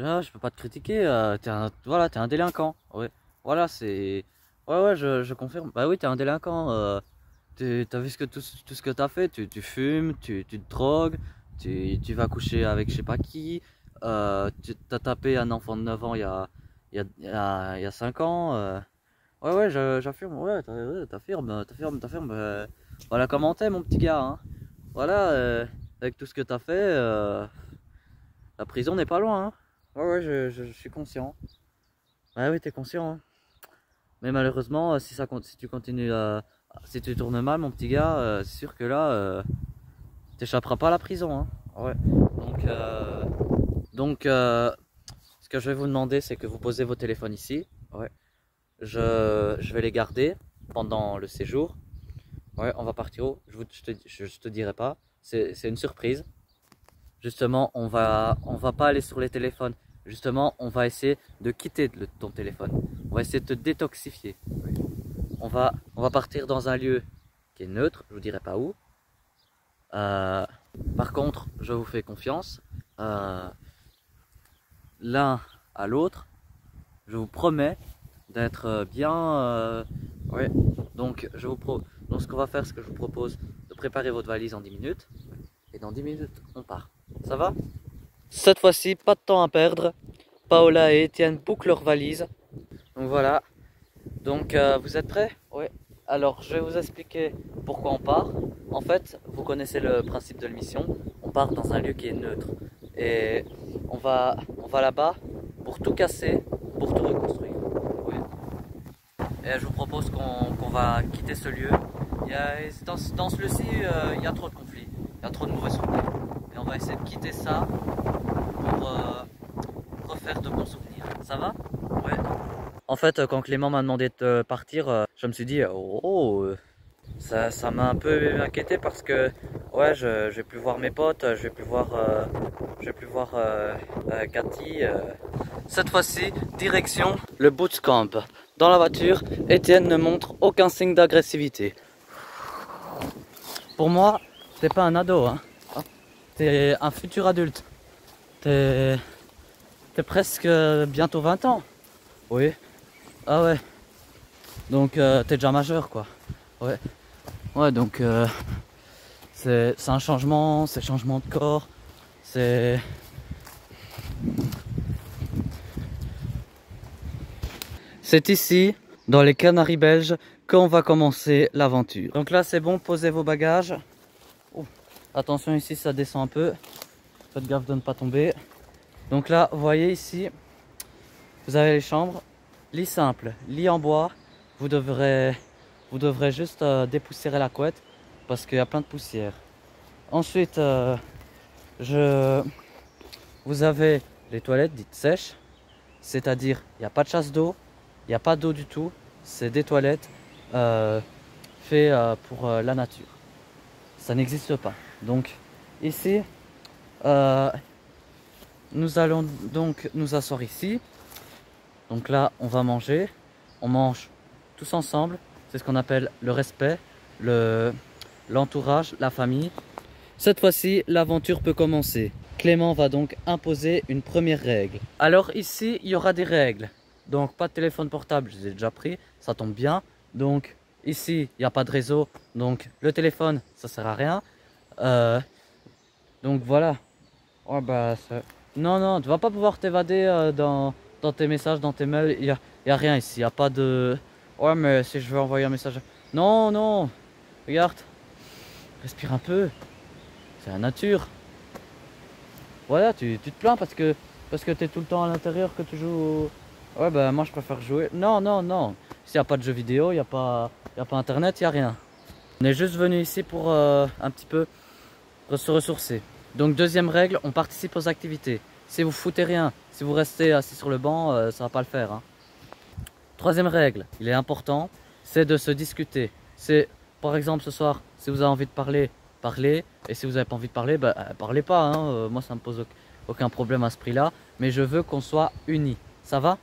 je peux pas te critiquer, voilà, t'es un délinquant. Ouais, voilà, c'est... Ouais, ouais, je confirme. Bah oui, t'es un délinquant. T'as vu tout ce que t'as fait, tu fumes, tu te drogues, tu vas coucher avec je sais pas qui, tu t'as tapé un enfant de 9 ans il y a 5 ans. Ouais, ouais, j'affirme, ouais, t'affirmes. Voilà comment t'es, mon petit gars, hein. Voilà, avec tout ce que t'as fait, la prison n'est pas loin, hein. Ouais, ouais, je suis conscient. Ouais, oui, t'es conscient, hein. Mais malheureusement, si tu continues si tu tournes mal, mon petit gars, c'est sûr que là, t'échapperas pas à la prison, hein. Ouais. Donc, ce que je vais vous demander, c'est que vous posez vos téléphones ici. Ouais. Je vais les garder pendant le séjour. Ouais, on va partir où? Je te dirai pas. C'est une surprise. Justement, on va pas aller sur les téléphones. Justement, on va essayer de quitter ton téléphone. On va essayer de te détoxifier. On va partir dans un lieu qui est neutre. Je vous dirai pas où. Par contre, je vous fais confiance. L'un à l'autre, je vous promets d'être bien. Ouais. Donc, donc, ce qu'on va faire, c'est que je vous propose de préparer votre valise en 10 minutes. Et dans 10 minutes, on part. Ça va? Cette fois-ci, pas de temps à perdre. Paola et Étienne bouclent leurs valises. Donc voilà. Donc, vous êtes prêts? Oui. Alors, je vais vous expliquer pourquoi on part. En fait, vous connaissez le principe de l'émission. On part dans un lieu qui est neutre. Et on va là-bas pour tout casser, pour tout reconstruire. Oui. Et je vous propose qu'on va quitter ce lieu. Dans ce lieu-ci, il y a trop de conflits. Il y a trop de mauvais souvenirs. Et on va essayer de quitter ça pour refaire de bons souvenirs. Ça va? Ouais. En fait, quand Clément m'a demandé de partir, je me suis dit, ça m'a un peu inquiété parce que, ouais, je vais plus voir mes potes, je vais plus voir Cathy. Cette fois-ci, direction le bootcamp. Dans la voiture, Étienne ne montre aucun signe d'agressivité. Pour moi, t'es pas un ado, hein. T'es un futur adulte. T'es presque bientôt 20 ans. Oui. Ah ouais. Donc t'es déjà majeur, quoi. Ouais. Ouais, donc c'est un changement, c'est changement de corps. C'est ici, dans les Canaries belges, qu'on va commencer l'aventure. Donc là, c'est bon, posez vos bagages. Ouh. Attention ici, ça descend un peu. Faites gaffe de ne pas tomber. Donc là, vous voyez ici, vous avez les chambres. Lit simple, lit en bois. Vous devrez juste dépoussiérer la couette parce qu'il y a plein de poussière. Ensuite, vous avez les toilettes dites sèches, c'est-à-dire il n'y a pas de chasse d'eau, il n'y a pas d'eau du tout. C'est des toilettes faites pour la nature. Ça n'existe pas. Donc ici, nous allons donc nous asseoir ici. Donc là, on va manger. On mange tous ensemble. C'est ce qu'on appelle le respect, l'entourage, la famille. Cette fois-ci, l'aventure peut commencer. Clément va donc imposer une première règle. Alors ici, il y aura des règles. Donc pas de téléphone portable, je les ai déjà pris. Ça tombe bien. Donc ici, il n'y a pas de réseau. Donc le téléphone, ça sert à rien. Donc voilà. Ouais, bah, non, non, tu vas pas pouvoir t'évader dans tes messages, dans tes mails. Il y a rien ici. Il n'y a pas de... Ouais, mais si je veux envoyer un message... Non, non. Regarde. Respire un peu. C'est la nature. Voilà, tu te plains parce que tu es tout le temps à l'intérieur, que tu joues... Ouais, bah moi je préfère jouer... Non, non, non. S'il n'y a pas de jeux vidéo, il n'y a pas internet, il n'y a rien. On est juste venu ici pour un petit peu se ressourcer. Donc deuxième règle, on participe aux activités. Si vous foutez rien, si vous restez assis sur le banc, ça va pas le faire, hein. Troisième règle, il est important, c'est de se discuter. C'est, par exemple, ce soir, si vous avez envie de parler, parlez. Et si vous n'avez pas envie de parler, bah, parlez pas, hein. Moi, ça me pose aucun problème à ce prix-là. Mais je veux qu'on soit unis. Ça va?